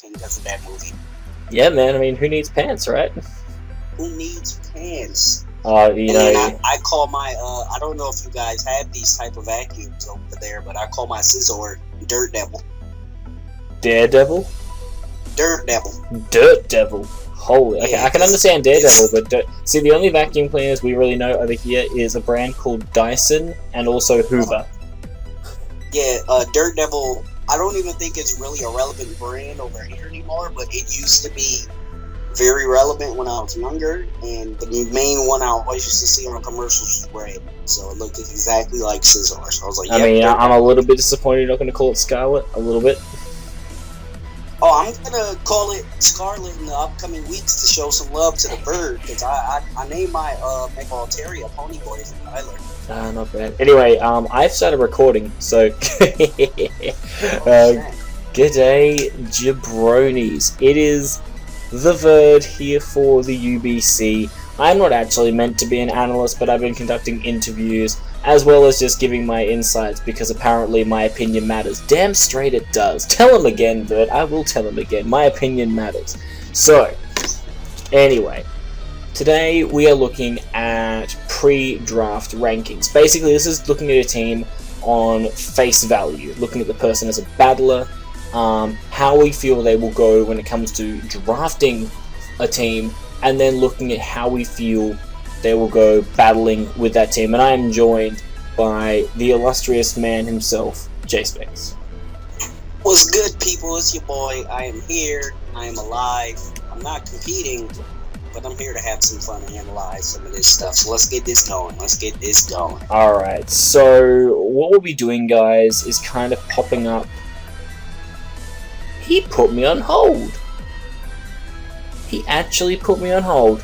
because of that movie. Yeah, man. I mean, who needs pants, right? Who needs pants? You And know, then I call my I don't know if you guys have these type of vacuums over there, but I call my scissor Dirt Devil. Daredevil? Dirt Devil. Dirt Devil. Holy. Okay, Yeah, I can understand Daredevil, but see, the only vacuum cleaners we really know over here is a brand called Dyson and also Hoover. Yeah, Dirt Devil. I don't even think it's really a relevant brand over here anymore, but it used to be very relevant when I was younger, and the main one I always used to see on commercials was red, so it looked exactly like Scissor. So I was like, I mean, I'm a little bit disappointed you're not going to call it Scarlet. A little bit. Oh, I'm gonna call it Scarlet in the upcoming weeks to show some love to the bird, because I named my Megal Terrier Pony Boy from Tyler. Not bad. Anyway, I've started recording, so g'day, jabronis. It is the Verd here for the UBC. I'm not actually meant to be an analyst, but I've been conducting interviews as well as just giving my insights because apparently my opinion matters. Damn straight it does. Tell him again, Verd. I will tell him again. My opinion matters. So, anyway, today we are looking at pre-draft rankings. Basically, this is looking at a team on face value, looking at the person as a battler, how we feel they will go when it comes to drafting a team, and then looking at how we feel they will go battling with that team. And I am joined by the illustrious man himself, JSpecks. What's good, people? It's your boy. I am here. I am alive. I'm not competing, but I'm here to have some fun and analyze some of this stuff. So let's get this going. Alright, so what we'll be doing, guys, is kind of popping up. He put me on hold. He actually put me on hold.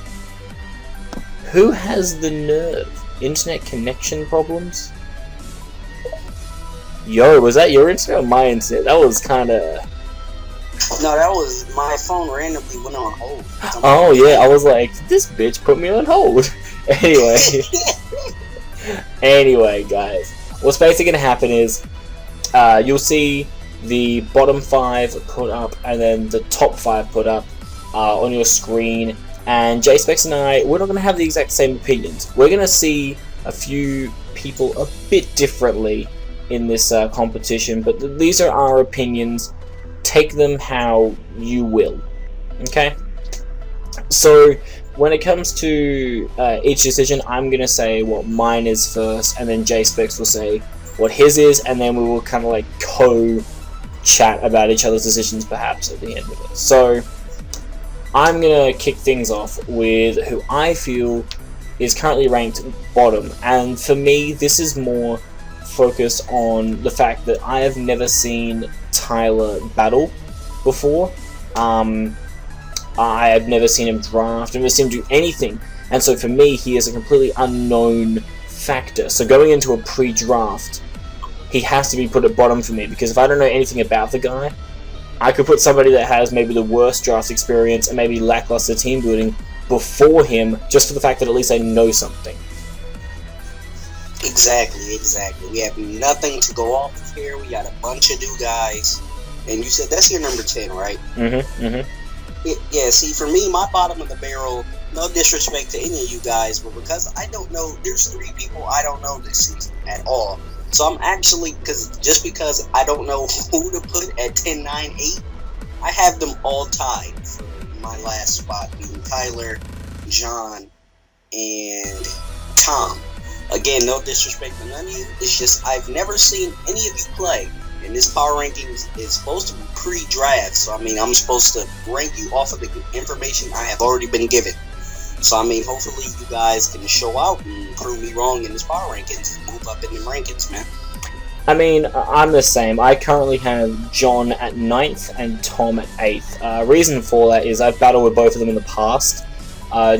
Who has the nerve? Internet connection problems? Yo, was that your internet or my internet? That was kinda... No, that was my phone randomly went on hold. Oh yeah, I was like, this bitch put me on hold. Anyway, guys, what's basically gonna happen is you'll see the bottom 5 put up and then the top 5 put up on your screen, and JSpecks and I, we're not gonna have the exact same opinions. We're gonna see a few people a bit differently in this competition, but these are our opinions. Take them how you will. Okay? So, when it comes to each decision, I'm going to say what mine is first, and then JSpecks will say what his is, and then we will kind of like co-chat about each other's decisions perhaps at the end of it. So, I'm going to kick things off with who I feel is currently ranked bottom, and for me, this is more focused on the fact that I have never seen Tyler battle before. I have never seen him draft, never seen him do anything, and so for me he is a completely unknown factor. So going into a pre-draft, he has to be put at bottom for me, because if I don't know anything about the guy, I could put somebody that has maybe the worst draft experience and maybe lackluster team building before him, just for the fact that at least I know something. Exactly. We have nothing to go off of here. We got a bunch of new guys. And you said that's your number 10, right? Mm-hmm. Yeah, see, for me, my bottom of the barrel, no disrespect to any of you guys, but because I don't know, there's 3 people I don't know this season at all. So I'm actually, because I don't know who to put at 10, 9, 8, I have them all tied for my last spot, being Tyler, John, and Tom. Again, no disrespect to none of you. It's just I've never seen any of you play. And this power ranking is supposed to be pre-draft. So, I mean, I'm supposed to rank you off of the information I have already been given. So, I mean, hopefully you guys can show out and prove me wrong in this power rankings and move up in the rankings, man. I mean, I'm the same. I currently have John at 9th and Tom at 8th. Reason for that is I've battled with both of them in the past.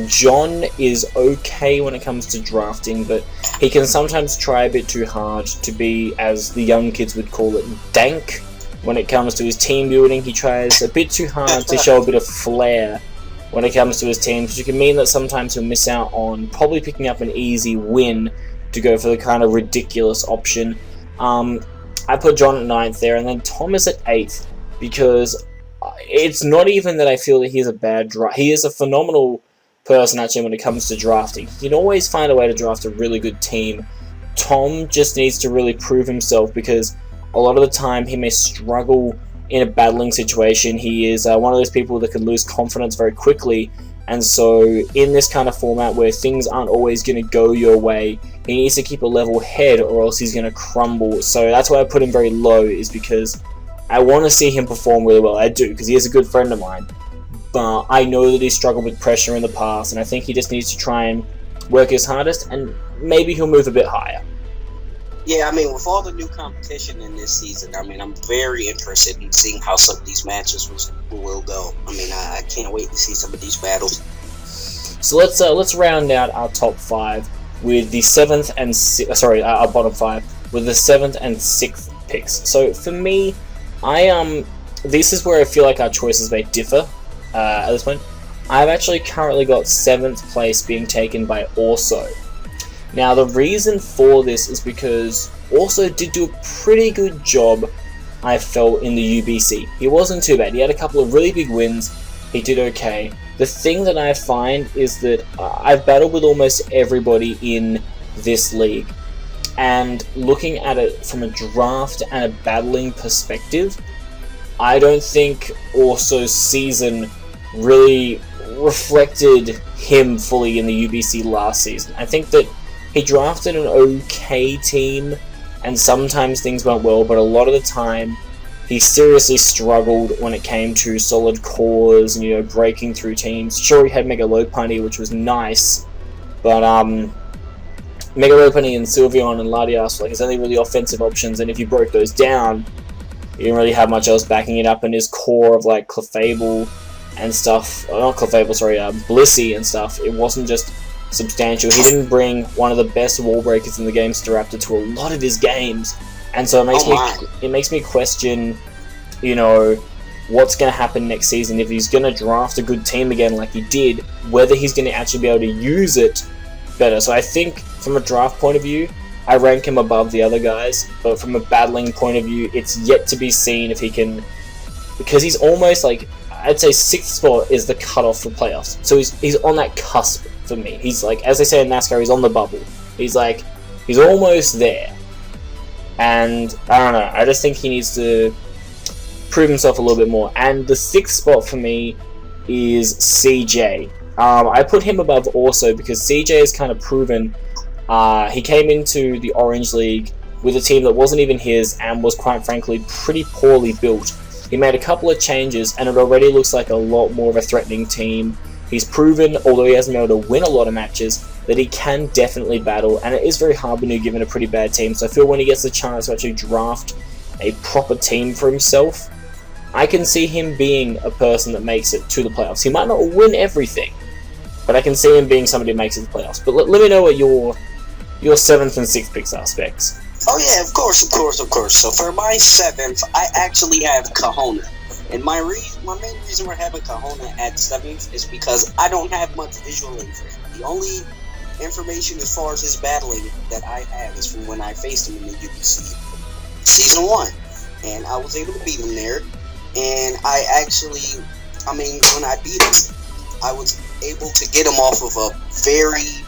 John is okay when it comes to drafting, but he can sometimes try a bit too hard to be, as the young kids would call it, dank. When it comes to his team building, he tries a bit too hard to show a bit of flair when it comes to his team, which can mean that sometimes he'll miss out on probably picking up an easy win to go for the kind of ridiculous option. I put John at 9th there, and then Tom is at 8th, because it's not even that I feel that he's a bad draft. He is a phenomenal person, actually, when it comes to drafting. He can always find a way to draft a really good team. Tom just needs to really prove himself, because a lot of the time he may struggle in a battling situation. He is one of those people that can lose confidence very quickly, and so in this kind of format where things aren't always going to go your way, he needs to keep a level head or else he's going to crumble. So that's why I put him very low, is because I want to see him perform really well. I do, because he is a good friend of mine, but I know that he's struggled with pressure in the past, and I think he just needs to try and work his hardest, and maybe he'll move a bit higher. Yeah, I mean, with all the new competition in this season, I mean, I'm very interested in seeing how some of these matches will go. I mean, I can't wait to see some of these battles. So let's round out our top 5 with the 7th and our bottom 5 with the 7th and 6th picks. So for me, this is where I feel like our choices may differ at this point. I've actually currently got 7th place being taken by Orso. Now, the reason for this is because Orso did do a pretty good job, I felt, in the UBC. He wasn't too bad. He had a couple of really big wins. He did okay. The thing that I find is that I've battled with almost everybody in this league, and looking at it from a draft and a battling perspective, I don't think Orso's season really reflected him fully in the UBC last season. I think that he drafted an okay team, and sometimes things went well, but a lot of the time he seriously struggled when it came to solid cores and, breaking through teams. Sure, he had Mega Lopunny, which was nice, but Mega Lopunny and Sylveon and Latias were like his only really offensive options, and if you broke those down, he didn't really have much else backing it up, and his core of like Clefable and stuff, not Clefable, sorry, Blissey and stuff, it wasn't just substantial. He didn't bring one of the best wall breakers in the game, Staraptor, to a lot of his games, and so it makes me question, what's going to happen next season if he's going to draft a good team again like he did, whether he's going to actually be able to use it better. So I think from a draft point of view, I rank him above the other guys, but from a battling point of view, it's yet to be seen if he can, because he's almost like, I'd say 6th spot is the cutoff for playoffs. So he's on that cusp for me. He's like, as they say in NASCAR, he's on the bubble. He's almost there. And I don't know, I just think he needs to prove himself a little bit more. And the 6th spot for me is CJ. I put him above Orso because CJ is kind of proven. He came into the Orange League with a team that wasn't even his and was, quite frankly, pretty poorly built. He made a couple of changes, and it already looks like a lot more of a threatening team. He's proven, although he hasn't been able to win a lot of matches, that he can definitely battle, and it is very hard when you're given a pretty bad team. So I feel when he gets the chance to actually draft a proper team for himself, I can see him being a person that makes it to the playoffs. He might not win everything, but I can see him being somebody who makes it to the playoffs. But let me know what your 7th and 6th picks are, Specs. Oh yeah, of course. So for my 7th, I actually have Kahona. And my main reason we're having Kahona at 7th is because I don't have much visual info. The only information as far as his battling that I have is from when I faced him in the UBC Season 1. And I was able to beat him there. And when I beat him, I was able to get him off of a very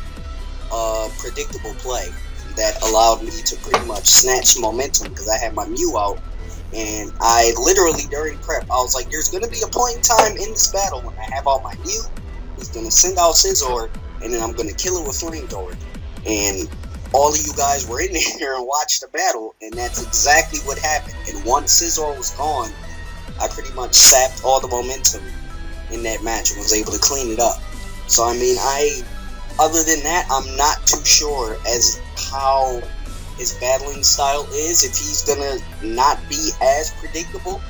predictable play that allowed me to pretty much snatch momentum because I had my Mew out. And I literally, during prep, I was like, there's going to be a point in time in this battle when I have all my Mew. He's going to send out Scizor, and then I'm going to kill it with Flamethrower. And all of you guys were in there and watched the battle, and that's exactly what happened. And once Scizor was gone, I pretty much sapped all the momentum in that match and was able to clean it up. So, other than that, I'm not too sure as how his battling style is. If he's gonna not be as predictable,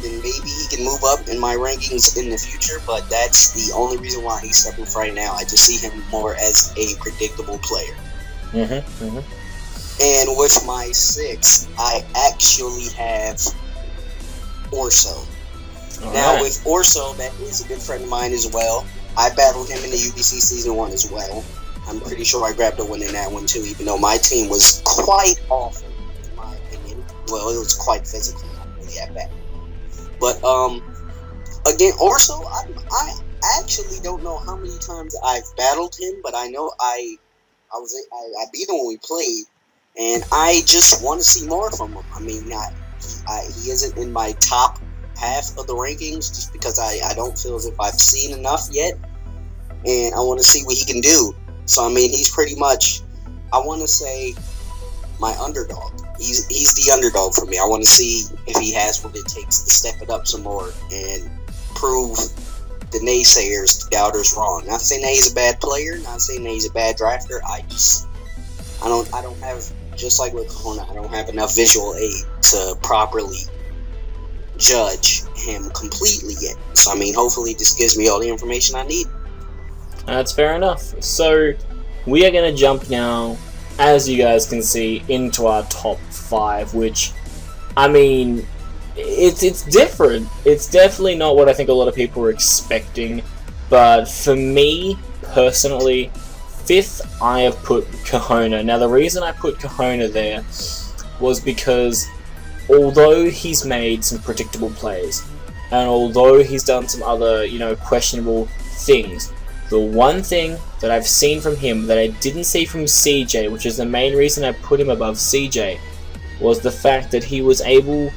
then maybe he can move up in my rankings in the future, but that's the only reason why he's 7th right now. I just see him more as a predictable player. And with my 6th, I actually have Orso. Now, with Orso, that is a good friend of mine as well. I battled him in the UBC Season 1 as well. I'm pretty sure I grabbed a win in that one too, even though my team was quite awful, in my opinion. Well, it was quite physically, not really that bad. But again, also, I actually don't know how many times I've battled him, but I know I beat him when we played, and I just want to see more from him. I mean, he isn't in my top half of the rankings just because I don't feel as if I've seen enough yet, and I want to see what he can do. So, I mean, he's pretty much, I want to say, my underdog. He's the underdog for me. I want to see if he has what it takes to step it up some more and prove the naysayers, the doubters wrong. Not saying that he's a bad player, not saying that he's a bad drafter. I don't have, just like with Kahuna, I don't have enough visual aid to properly judge him completely yet. So, I mean, hopefully this gives me all the information I need. That's fair enough. So, we are going to jump now, as you guys can see, into our top 5, which, I mean, it's different. It's definitely not what I think a lot of people were expecting, but for me, personally, 5th, I have put Kahuna. Now, the reason I put Kahuna there was because although he's made some predictable plays, and although he's done some other, questionable things, the one thing that I've seen from him that I didn't see from CJ, which is the main reason I put him above CJ, was the fact that he was able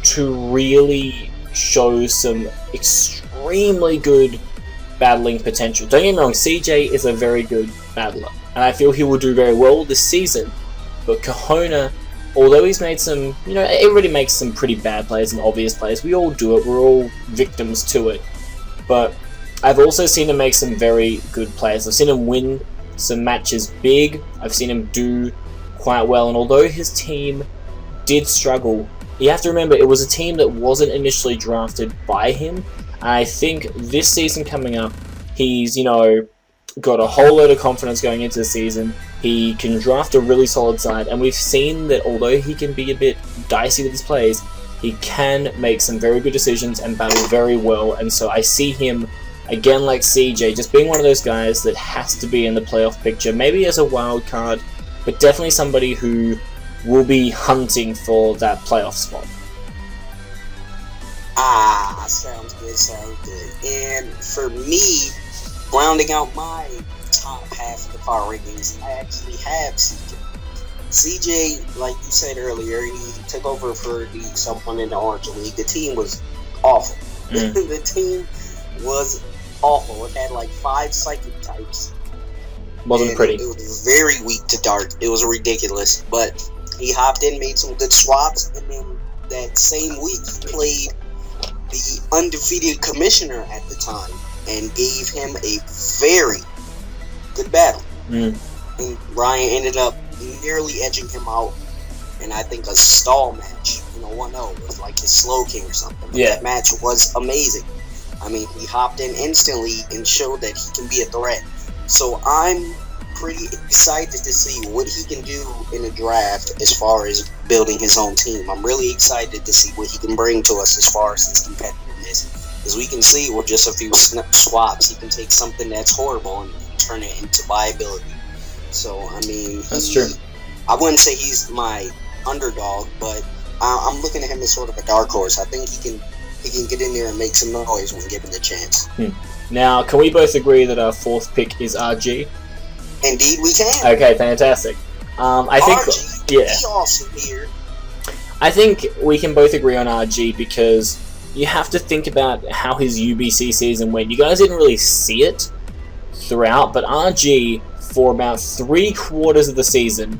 to really show some extremely good battling potential. Don't get me wrong, CJ is a very good battler, and I feel he will do very well this season, but Kahuna, although he's made some, everybody makes some pretty bad plays and obvious plays, we all do it, we're all victims to it, but I've also seen him make some very good plays. I've seen him win some matches big. I've seen him do quite well. And although his team did struggle, you have to remember it was a team that wasn't initially drafted by him. And I think this season coming up, he's, got a whole load of confidence going into the season. He can draft a really solid side. And we've seen that although he can be a bit dicey with his plays, he can make some very good decisions and battle very well. And so I see him, again, like CJ, just being one of those guys that has to be in the playoff picture, maybe as a wild card, but definitely somebody who will be hunting for that playoff spot. Sounds good. And for me, rounding out my top half of the power rankings, I actually have CJ. CJ, like you said earlier, he took over for someone in the Orange League. The team was awful. The team was awful. It had like 5 psychic types. Wasn't pretty. It was very weak to dark. It was ridiculous. But he hopped in, made some good swaps, and then that same week he played the undefeated commissioner at the time and gave him a very good battle. And Ryan ended up nearly edging him out in, I think, a stall match, 1-0 with like his Slow King or something. But that match was amazing. I mean, he hopped in instantly and showed that he can be a threat. So I'm pretty excited to see what he can do in a draft as far as building his own team. I'm really excited to see what he can bring to us as far as his competitiveness. As we can see with just a few swaps, he can take something that's horrible and turn it into viability. So, I mean, that's true. I wouldn't say he's my underdog, but I'm looking at him as sort of a dark horse. I think he can get in there and make some noise when given the chance. Now, can we both agree that our 4th pick is RG? Indeed, we can. Okay, fantastic. I think, RG, he awesome here. I think we can both agree on RG because you have to think about how his UBC season went. You guys didn't really see it throughout, but RG, for about 3/4 of the season,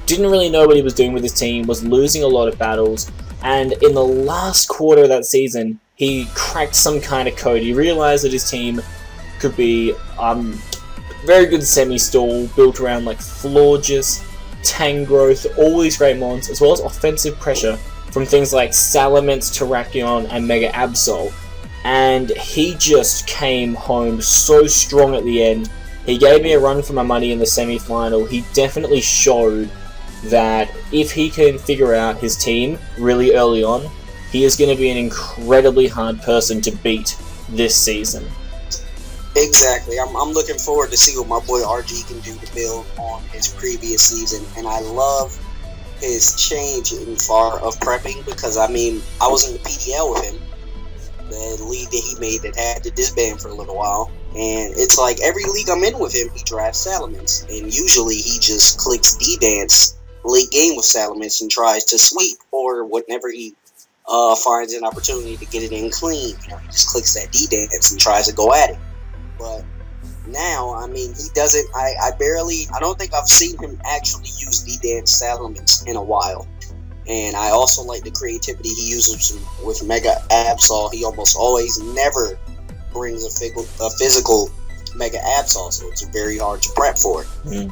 didn't really know what he was doing with his team, was losing a lot of battles, and in the last quarter of that season, he cracked some kind of code. He realized that his team could be very good semi-stall, built around like Florges, Tangrowth, all these great mons, as well as offensive pressure from things like Salamence, Terrakion, and Mega Absol. And he just came home so strong at the end. He gave me a run for my money in the semi-final. He definitely showed that if he can figure out his team really early on, he is going to be an incredibly hard person to beat this season. Exactly. I'm looking forward to see what my boy RG can do to build on his previous season, and I love his change in far of prepping because, I mean, I was in the PDL with him, the league that he made that had to disband for a little while. And it's like every league I'm in with him, he drafts Salamence. And usually he just clicks D-Dance late game with Salamence and tries to sweep, or whenever he finds an opportunity to get it in clean, he just clicks that D-Dance and tries to go at it. But now, I mean, he doesn't. I don't think I've seen him actually use D-Dance Salamence in a while. And I also like the creativity he uses with Mega Absol. He almost always never brings a physical Mega Absol, so it's very hard to prep for.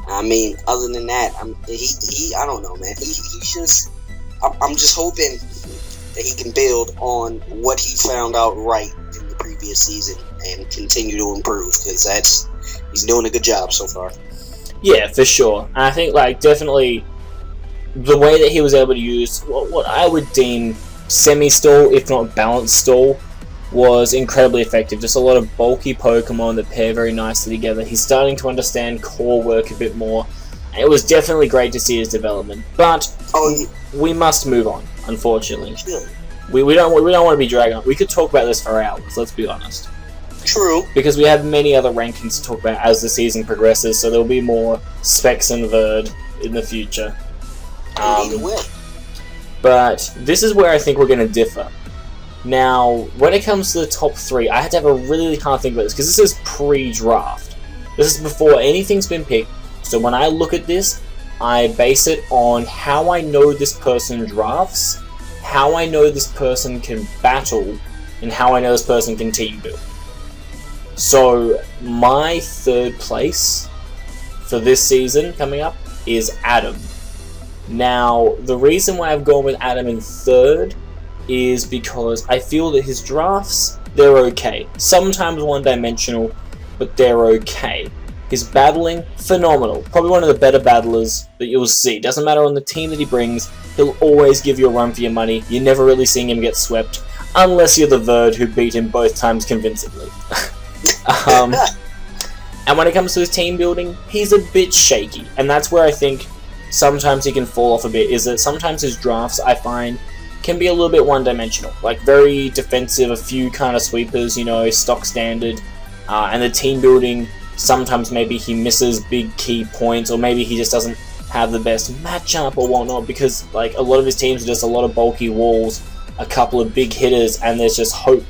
I mean, other than that, I don't know, man. He's just. I'm just hoping that he can build on what he found out right in the previous season and continue to improve, because he's doing a good job so far. Yeah, for sure. I think definitely the way that he was able to use what I would deem semi-stall, if not balanced stall, was incredibly effective. Just a lot of bulky Pokemon that pair very nicely together. He's starting to understand core work a bit more. It was definitely great to see his development, but we must move on. Unfortunately, we don't want to be dragging on. We could talk about this for hours. Let's be honest. True. Because we have many other rankings to talk about as the season progresses, so there'll be more Specs and Verd in the future. Indeed it will. But this is where I think we're going to differ. Now, when it comes to the top 3, I had to have a really hard think about this, because this is pre-draft. This is before anything's been picked. So when I look at this, I base it on how I know this person drafts, how I know this person can battle, and how I know this person can team build. So my 3rd place for this season coming up is Adam. Now, the reason why I've gone with Adam in 3rd is because I feel that his drafts, they're okay. Sometimes one-dimensional, but they're okay. His battling, phenomenal. Probably one of the better battlers that you'll see. Doesn't matter on the team that he brings, he'll always give you a run for your money. You're never really seeing him get swept, unless you're the Verd who beat him both times convincingly. And when it comes to his team building, he's a bit shaky. And that's where I think sometimes he can fall off a bit, is that sometimes his drafts, I find, can be a little bit one-dimensional. Like, very defensive, a few kind of sweepers, stock standard. And the team building, sometimes maybe he misses big key points, or maybe he just doesn't have the best matchup or whatnot, because a lot of his teams are just a lot of bulky walls, a couple of big hitters, and there's just hope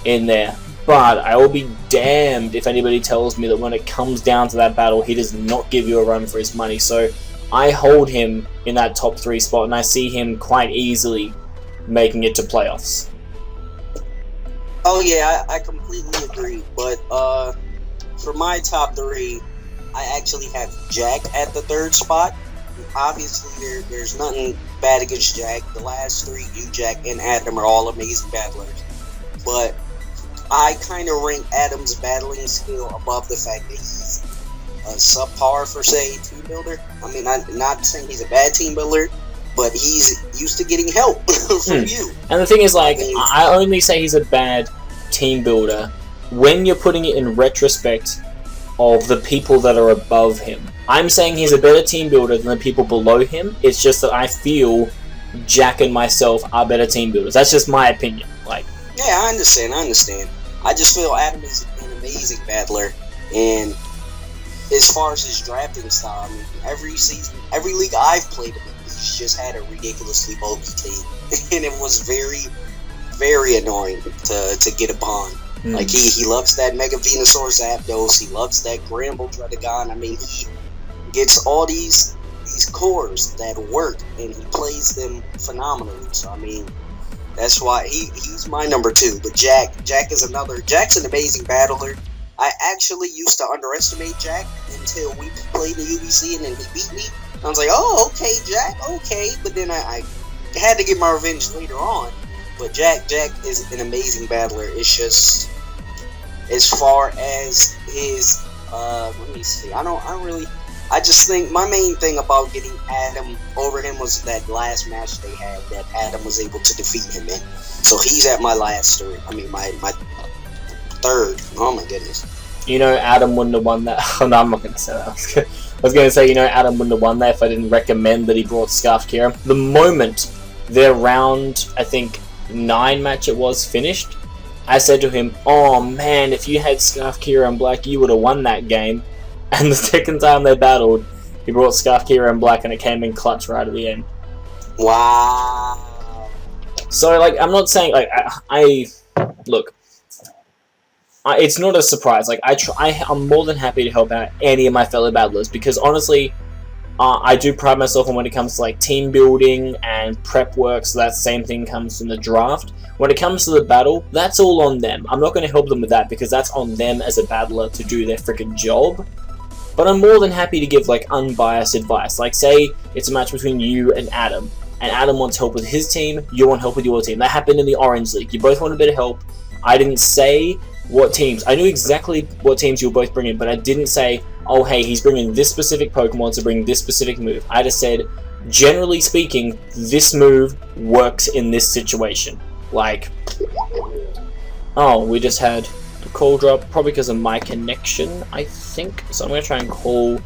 in there. But I will be damned if anybody tells me that when it comes down to that battle, he does not give you a run for his money. So I hold him in that top 3 spot, and I see him quite easily making it to playoffs. Oh yeah, I completely agree. But for my top 3, I actually have Jack at the 3rd spot. Obviously, there's nothing bad against Jack. The last 3, you, Jack, and Adam, are all amazing battlers. But I kind of rank Adam's battling skill above the fact that he's a subpar, for say, team builder. I mean, I'm not saying he's a bad team builder, but he's used to getting help from you. And the thing is, I only say he's a bad team builder when you're putting it in retrospect of the people that are above him. I'm saying he's a better team builder than the people below him. It's just that I feel Jack and myself are better team builders. That's just my opinion. Yeah, I understand. I just feel Adam is an amazing battler, and as far as his drafting style, I mean, every season, every league I've played him in, he's just had a ridiculously bulky team, and it was very, very annoying to get upon. Like, he loves that Mega Venusaur Zapdos, he loves that Gramble Dredagon. I mean, he gets all these cores that work, and he plays them phenomenally. So, I mean, that's why he's my number 2. But Jack's an amazing battler. I actually used to underestimate Jack until we played the UBC and then he beat me. I was like, oh, okay, Jack, okay. But then I had to get my revenge later on. But Jack is an amazing battler. It's just, as far as his, let me see. I just think my main thing about getting Adam over him was that last match they had that Adam was able to defeat him in. So he's at my last 3. I mean, my 3rd. Oh my goodness. Adam wouldn't have won that. Oh no, I'm not going to say that. I was going to say, Adam wouldn't have won that if I didn't recommend that he brought Scarf Kira. The moment their round, I think, 9 match it was finished, I said to him, "Oh man, if you had Scarf Kira and Black, you would have won that game." And the second time they battled, he brought Scarf Kira and Black, and it came in clutch right at the end. Wow. So, like, I'm not saying, like, look, it's not a surprise. Like, I'm more than happy to help out any of my fellow battlers, because honestly, I do pride myself on when it comes to, like, team building and prep work, so that same thing comes from the draft. When it comes to the battle, that's all on them. I'm not going to help them with that, because that's on them as a battler to do their freaking job. But I'm more than happy to give, like, unbiased advice. Like, say it's a match between you and Adam wants help with his team, you want help with your team. That happened in the Orange League. You both want a bit of help. I didn't say what teams. I knew exactly what teams you were both bringing, but I didn't say, oh, hey, he's bringing this specific Pokemon to bring this specific move. I just said, generally speaking, this move works in this situation. Like, oh, we just had a call drop, probably because of my connection, I think. So I'm going to try and call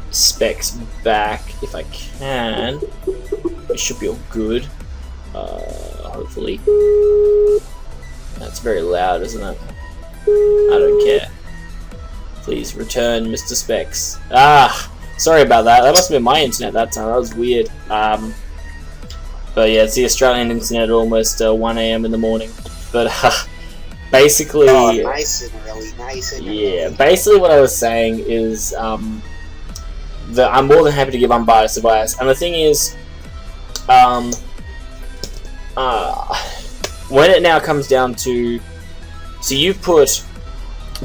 Specs back if I can. It should be all good. Hopefully. That's very loud, isn't it? I don't care. Please return, Mr. Specs. Ah! Sorry about that. That must have been my internet that time. That was weird. But yeah, it's the Australian internet at almost 1 AM in the morning. But basically... Oh, nice and early, nice and early. Yeah, basically what I was saying is that I'm more than happy to give unbiased advice. And the thing is, when it now comes down to... So you've put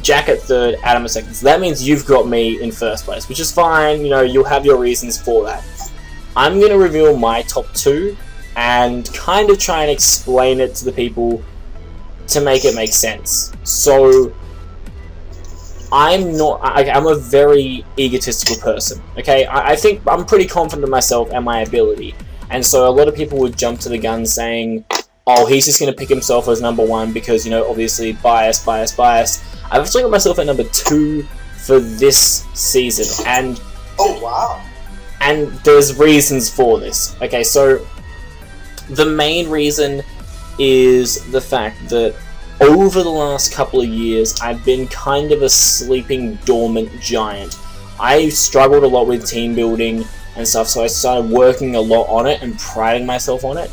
Jack at third, Adam at second. So that means you've got me in first place, which is fine. You know, you'll have your reasons for that. I'm going to reveal my top two and kind of try and explain it to the people to make it make sense. So I'm a very egotistical person, okay? I think I'm pretty confident in myself and my ability. And so a lot of people would jump to the gun saying, oh, he's just going to pick himself as number one because, you know, obviously bias. I've actually got myself at number 2 for this season. And oh, wow. And there's reasons for this. Okay, so the main reason is the fact that over the last couple of years, I've been kind of a sleeping dormant giant. I struggled a lot with team building and stuff, so I started working a lot on it and priding myself on it.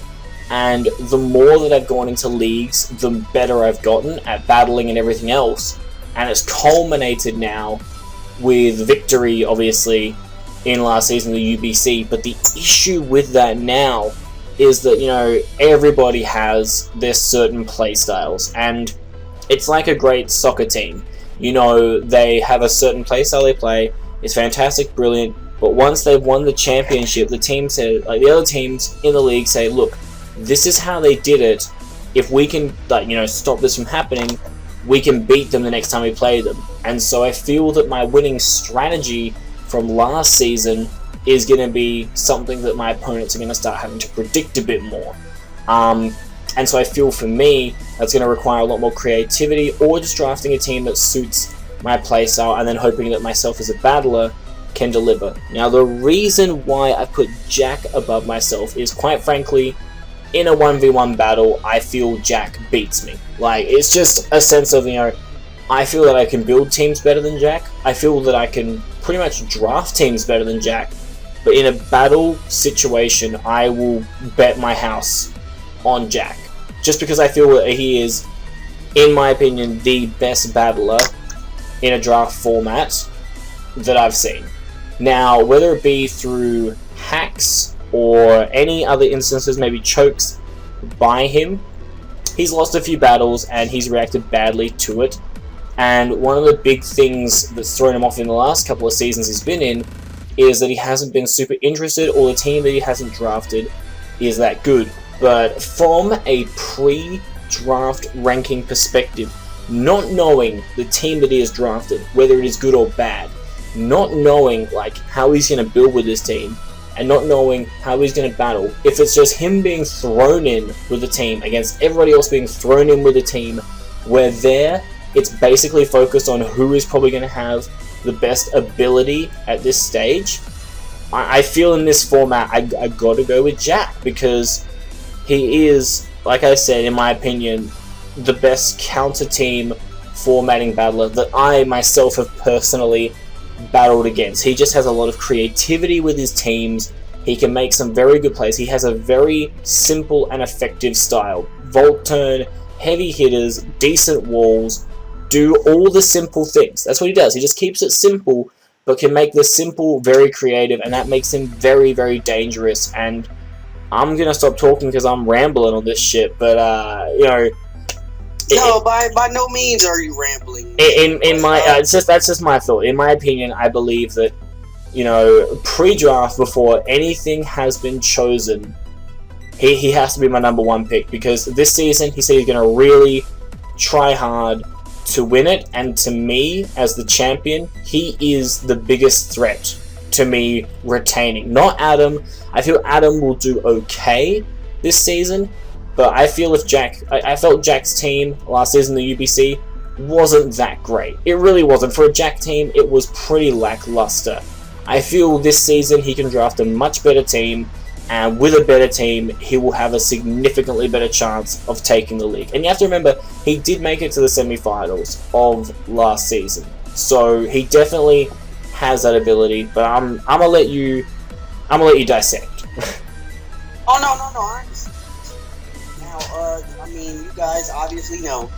And the more that I've gone into leagues, the better I've gotten at battling and everything else. And it's culminated now with victory, obviously, in last season, the UBC. But the issue with that now is that, you know, everybody has their certain play styles. And it's like a great soccer team. You know, they have a certain play style they play. It's fantastic, brilliant. But once they've won the championship, the team said, like the other teams in the league say, look, this is how they did it. If we can, like, you know, stop this from happening, we can beat them the next time we play them. And so I feel that my winning strategy from last season is going to be something that my opponents are going to start having to predict a bit more. And so I feel for me, that's going to require a lot more creativity, or just drafting a team that suits my playstyle and then hoping that myself as a battler can deliver. Now, the reason why I put Jack above myself is, quite frankly, in a 1v1 battle, I feel Jack beats me. Like, it's just a sense of, you know, I feel that I can build teams better than Jack. I feel that I can pretty much draft teams better than Jack. But in a battle situation, I will bet my house on Jack. Just because I feel that he is, in my opinion, the best battler in a draft format that I've seen. Now, whether it be through hacks or any other instances, maybe chokes by him, he's lost a few battles and he's reacted badly to it. And one of the big things that's thrown him off in the last couple of seasons he's been in is that he hasn't been super interested, or the team that he hasn't drafted is that good. But from a pre-draft ranking perspective, not knowing the team that he has drafted, whether it is good or bad, not knowing like how he's going to build with this team, and not knowing how he's going to battle, if it's just him being thrown in with the team against everybody else being thrown in with the team, where there it's basically focused on who is probably going to have the best ability at this stage, I feel in this format I got to go with Jack, because he is, like I said, in my opinion, the best counter team formatting battler that I myself have personally battled against. He just has a lot of creativity with his teams. He can make some very good plays. He has a very simple and effective style. Volt turn, heavy hitters, decent walls, do all the simple things. That's what he does. He just keeps it simple, but can make the simple very creative, and that makes him very, very dangerous. And I'm gonna stop talking because I'm rambling on this shit, but you know. No, by no means are you rambling. In my that's just my thought. In my opinion, I believe that, you know, pre-draft, before anything has been chosen, he has to be my #1 pick, because this season he said he's going to really try hard to win it, and to me, as the champion, he is the biggest threat to me retaining. Not Adam. I feel Adam will do okay this season, but I feel if I felt Jack's team last season, the UBC, wasn't that great. It really wasn't. For a Jack team, it was pretty lackluster. I feel this season he can draft a much better team, and with a better team, he will have a significantly better chance of taking the league. And you have to remember, he did make it to the semi-finals of last season, so he definitely has that ability. But I'm gonna let you dissect. Oh no! I understand. Now, I mean, you guys obviously know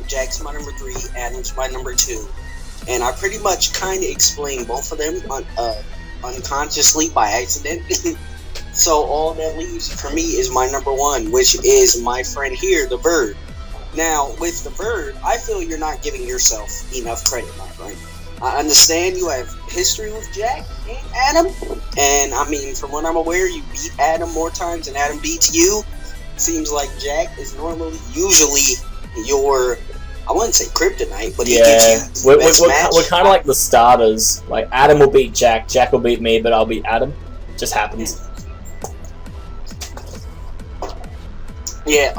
Jack's my #3, Adam's my #2. And I pretty much kind of explained both of them unconsciously by accident. So all that leaves for me is my #1, which is my friend here, the Bird. Now, with the Bird, I feel you're not giving yourself enough credit, my friend. I understand you have history with Jack and Adam. And, I mean, from what I'm aware, you beat Adam more times than Adam beats you. Seems like Jack is usually your... I wouldn't say kryptonite, but he gives you the best match. We're kind of like the starters. Like, Adam will beat Jack, Jack will beat me, but I'll beat Adam. Just happens. Yeah,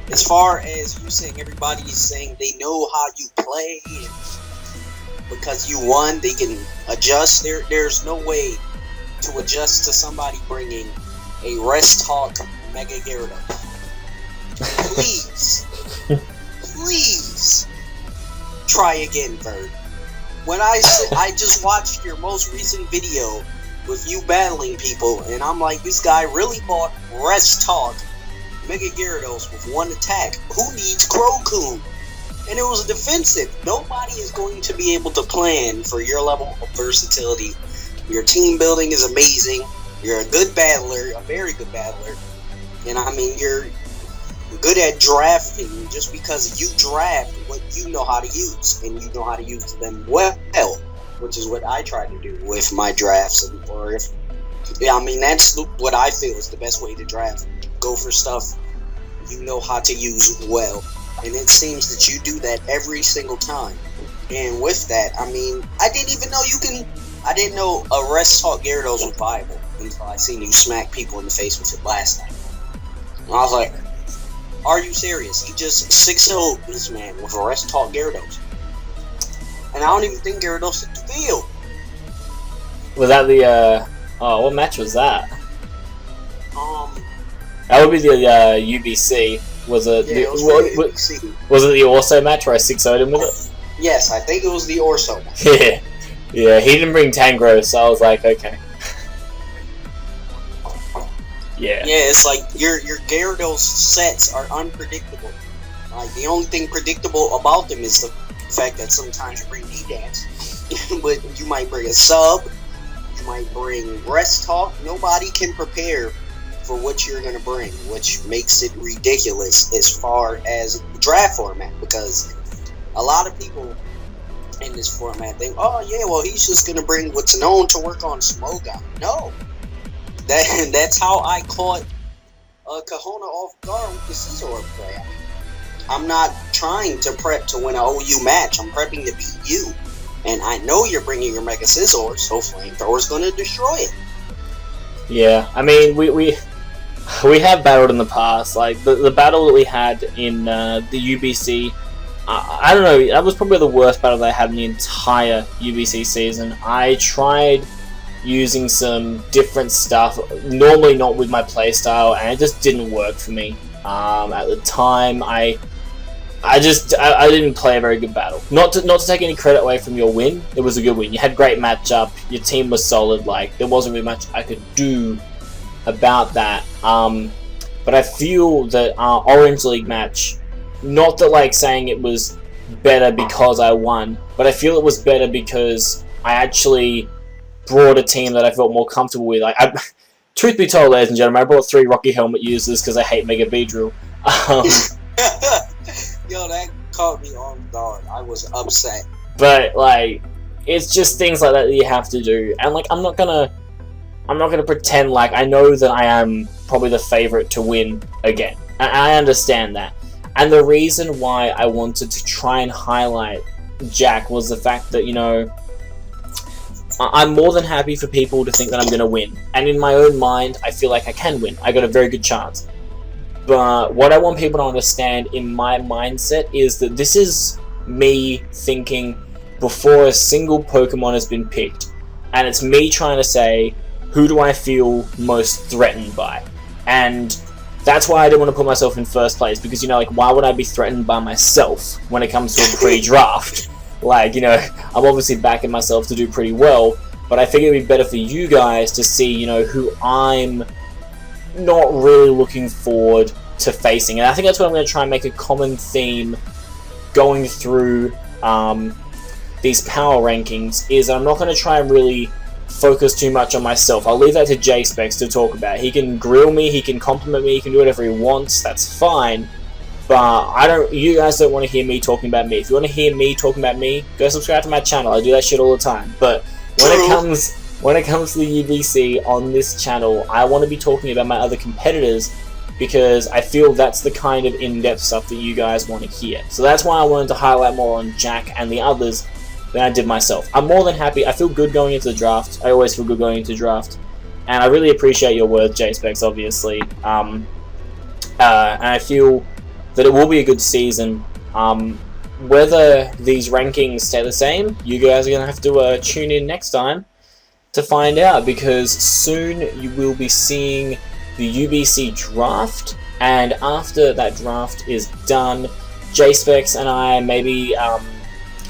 as far as you saying everybody is saying they know how you play, and because you won, they can adjust. There's no way to adjust to somebody bringing a Rest Talk Mega Gyarados. Please try again, Bird. When I just watched your most recent video with you battling people, and I'm like, this guy really bought Rest Talk Mega Gyarados with one attack. Who needs Crocoon? And it was defensive. Nobody is going to be able to plan for your level of versatility. Your team building is amazing. You're a good battler, a very good battler. And I mean, you're good at drafting just because you draft what you know how to use, and you know how to use them well, which is what I try to do with my drafts. I mean, that's what I feel is the best way to draft. Go for stuff you know how to use well, and it seems that you do that every single time. And with that, I mean, I didn't know a Rest Talk Gyarados was viable until I seen you smack people in the face with it last night. And I was like, are you serious? He just 6-0'd this man with a Rest Talk Gyarados. And I don't even think Gyarados hit the field. Was that the, what match was that? That would be the UBC. Was it? Yeah, was it the Orso match where I 6-0'd him with it? Yes, I think it was the Orso match. Yeah. He didn't bring Tangro, so I was like, okay. Yeah, it's like your Gyarados sets are unpredictable. Like, the only thing predictable about them is the fact that sometimes you bring D-Dance, but you might bring a sub, you might bring Rest Talk. Nobody can prepare for what you're going to bring, which makes it ridiculous as far as the draft format, because a lot of people in this format think, oh yeah, well, he's just going to bring what's known to work on Smogon. No. That's how I caught Kahona off guard with the Scizor play. I'm not trying to prep to win an OU match. I'm prepping to beat you. And I know you're bringing your Mega Scizor, so Flamethrower's going to destroy it. Yeah, I mean, we have battled in the past. Like, the battle that we had in the UBC, I don't know, that was probably the worst battle that I had in the entire UBC season. I tried using some different stuff, normally not with my playstyle, and it just didn't work for me. At the time, I didn't play a very good battle. Not to take any credit away from your win, it was a good win. You had great matchup, your team was solid, like, there wasn't really much I could do about that. But I feel that our Orange League match, not that like saying it was better because I won, but I feel it was better because I actually brought a team that I felt more comfortable with. Like, truth be told, ladies and gentlemen, I brought 3 Rocky Helmet users because I hate Mega Beedrill. Yo, that caught me on guard. I was upset. But like, it's just things like that you have to do, and like, I'm not gonna pretend like I know that I am probably the favorite to win again. I understand that, and the reason why I wanted to try and highlight Jack was the fact that, you know, I'm more than happy for people to think that I'm gonna win, and in my own mind, I feel like I can win. I got a very good chance. But what I want people to understand in my mindset is that this is me thinking before a single Pokemon has been picked. And it's me trying to say, who do I feel most threatened by? And that's why I didn't want to put myself in first place, because, you know, like, why would I be threatened by myself when it comes to a pre-draft? Like, you know, I'm obviously backing myself to do pretty well, but I figured it'd be better for you guys to see, you know, who I'm not really looking forward to facing. And I think that's what I'm going to try and make a common theme going through these power rankings, is I'm not going to try and really focus too much on myself. I'll leave that to JSpecks to talk about. He can grill me, he can compliment me, he can do whatever he wants, that's fine. But you guys don't want to hear me talking about me. If you want to hear me talking about me, go subscribe to my channel. I do that shit all the time. But when it comes to the UBC on this channel, I want to be talking about my other competitors, because I feel that's the kind of in-depth stuff that you guys want to hear. So that's why I wanted to highlight more on Jack and the others than I did myself. I'm more than happy. I feel good going into the draft. I always feel good going into the draft. And I really appreciate your words, JSpecks, obviously. And I feel that it will be a good season. Whether these rankings stay the same, you guys are going to have to tune in next time to find out, because soon you will be seeing the UBC draft, and after that draft is done, JSpecks and I, maybe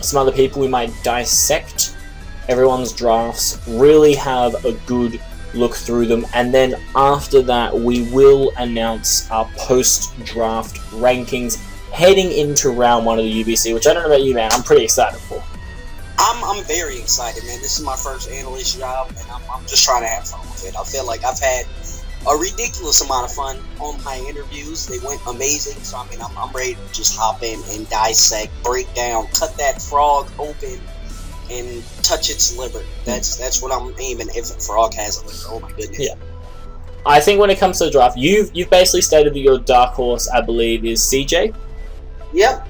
some other people, we might dissect everyone's drafts, really have a good look through them, and then after that we will announce our post-draft rankings heading into round 1 of the UBC, which I don't know about you, man, I'm pretty excited for. I'm very excited, man. This is my first analyst job, and I'm just trying to have fun with it. I feel like I've had a ridiculous amount of fun on my interviews. They went amazing, so I mean, I'm ready to just hop in and dissect, break down, cut that frog open, and touch its liver. That's what I'm aiming. If a frog has a liver, oh my goodness. Yeah. I think when it comes to the draft, you've basically stated that your dark horse, I believe, is CJ. Yep.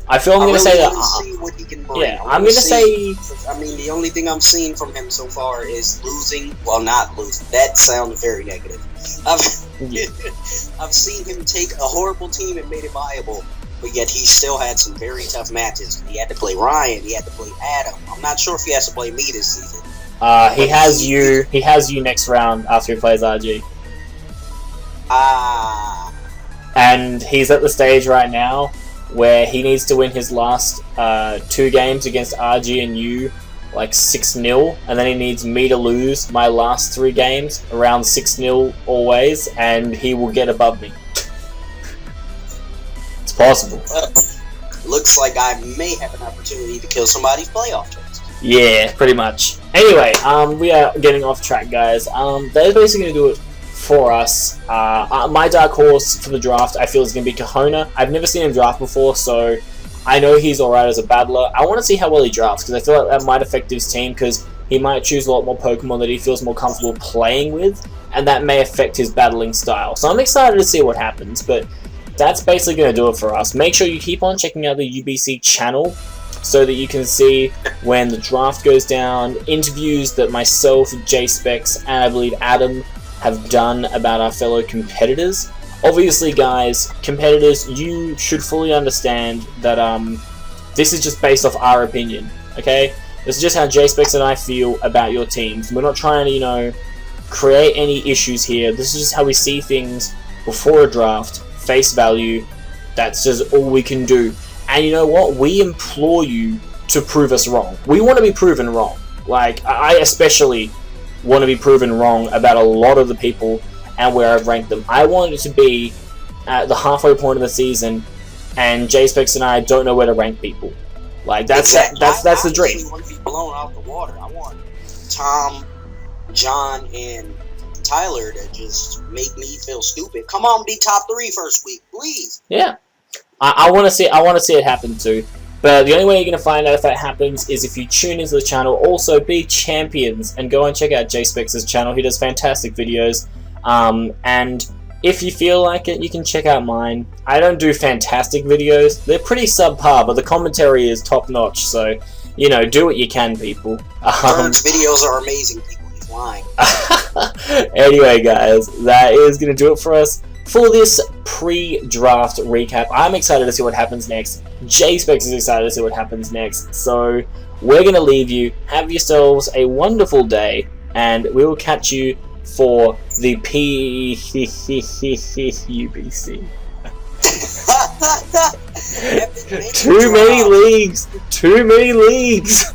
I feel I'm going to say that. See what he can bring. Yeah, I'm going to say. I mean, the only thing I'm seeing from him so far is losing. Well, not losing. That sounds very negative. I've seen him take a horrible team and made it viable, but yet he still had some very tough matches. He had to play Ryan. He had to play Adam. I'm not sure if he has to play me this season. He has you. He has you next round after he plays RG. And he's at the stage right now where he needs to win his last 2 games against RG and you, like 6-0, and then he needs me to lose my last 3 games around 6-0 always, and he will get above me. It's possible. Looks like I may have an opportunity to kill somebody's playoff chance. Yeah, pretty much. Anyway, we are getting off track, guys. They're basically going to do it for us. My dark horse for the draft, I feel, is going to be Kahona. I've never seen him draft before, so I know he's alright as a battler. I want to see how well he drafts, because I feel like that might affect his team, because he might choose a lot more Pokemon that he feels more comfortable playing with, and that may affect his battling style. So I'm excited to see what happens, but that's basically going to do it for us. Make sure you keep on checking out the UBC channel so that you can see when the draft goes down, interviews that myself, JSpecks, and I believe Adam have done about our fellow competitors. Obviously, guys, competitors, you should fully understand that this is just based off our opinion, okay? This is just how JSpecks and I feel about your teams. We're not trying to, create any issues here. This is just how we see things before a draft face value. That's just all we can do. And you know what? We implore you to prove us wrong. We want to be proven wrong. Like, I especially want to be proven wrong about a lot of the people and where I've ranked them. I want it to be at the halfway point of the season, and JSpecks and I don't know where to rank people. Like, that's the dream. I want to be blown out the water. I want Tom, John, and Tyler to just make me feel stupid. Come on, be top 3 first week, please. Yeah, I want to see it happen too. But the only way you're going to find out if that happens is if you tune into the channel. Also, be champions and go and check out JSpecks' channel. He does fantastic videos. And if you feel like it, you can check out mine. I don't do fantastic videos. They're pretty subpar, but the commentary is top notch. So, you know, do what you can, people. Bird's videos are amazing. People, he's lying. Anyway, guys, that is going to do it for us for this pre-draft recap. I'm excited to see what happens next. JSpecks is excited to see what happens next. So we're going to leave you. Have yourselves a wonderful day, and we will catch you for the UBC. Too many leagues.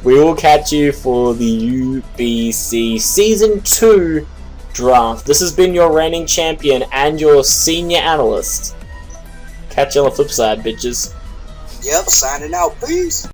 We will catch you for the UBC Season 2 draft. This has been your reigning champion and your senior analyst. Catch you on the flip side, bitches. Yep, signing out. Peace.